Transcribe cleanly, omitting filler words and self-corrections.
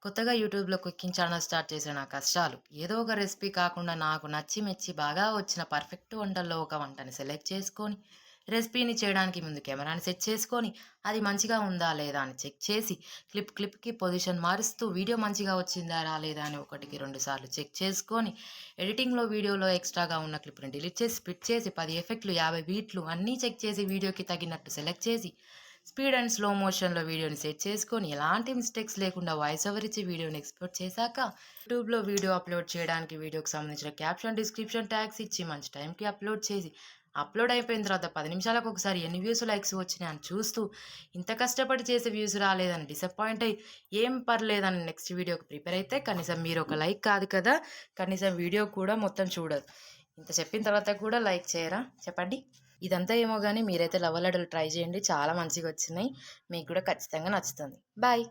కొత్తగా యూట్యూబ్‌లో cooking channel start చేసిన నా కష్టాలు. ఏదో ఒక రెసిపీ కాకుండా నాకు నచ్చి మెచ్చి బాగా వచ్చిన పర్ఫెక్ట్ వంటల్లో ఒక వంటని సెలెక్ట్ చేసుకొని, రెసిపీని చేయడానికి ముందు కెమెరాని సెట్ చేసుకొని, అది మంచిగా ఉందా లేదా అని చెక్ చేసి, క్లిప్‌కి పొజిషన్ మారుస్తూ వీడియో మంచిగా వచ్చిందా రాలేదా అని ఒకటికి 2 సార్లు చెక్ చేసుకొని, ఎడిటింగ్‌లో వీడియోలో ఎక్స్‌ట్రాగా ఉన్న క్లిప్‌ని డిలీట్ చేసి, స్ప్లిట్ చేసి 10 ఎఫెక్ట్‌లు, 50 బీట్లు అన్నీ చెక్ చేసి వీడియోకి తగినట్టు సెలెక్ట్ చేసి స్పీడ్ అండ్ స్లో మోషన్‌లో వీడియోని సెట్ చేసుకొని, ఎలాంటి మిస్టేక్స్ లేకుండా వాయిస్ ఓవర్ ఇచ్చి వీడియోని ఎక్స్‌పోర్ట్ చేశాక, యూట్యూబ్‌లో వీడియో అప్‌లోడ్ చేయడానికి వీడియోకి సంబంధించిన క్యాప్షన్, డిస్క్రిప్షన్ ట్యాగ్స్ ఇచ్చి మంచి టైంకి అప్‌లోడ్ చేసి, అప్‌లోడ్ అయిపోయిన తర్వాత 10 నిమిషాలకు ఒకసారి ఎన్ని వ్యూస్, లైక్స్ వచ్చినాయని చూస్తూ, ఇంత కష్టపడి చేసే వ్యూస్ రాలేదని డిసప్పాయింట్ అయ్యి, ఏం పర్లేదని నెక్స్ట్ వీడియోకి ప్రిపేర్ అయితే, కనీసం మీరు ఒక లైక్ కాదు కదా! కనీసం వీడియో కూడా మొత్తం చూడరు. ఇంత చెప్పిన తర్వాత కూడా లైక్ చేయరా చెప్పండి? ఇదంతా ఏమో గానీ మీరైతే లవ్వ లడ్డులు ట్రై చేయండి. చాలా మంచిగొచ్చినాయి. మీకు కూడా ఖచ్చితంగా నచ్చుతుంది. బాయ్.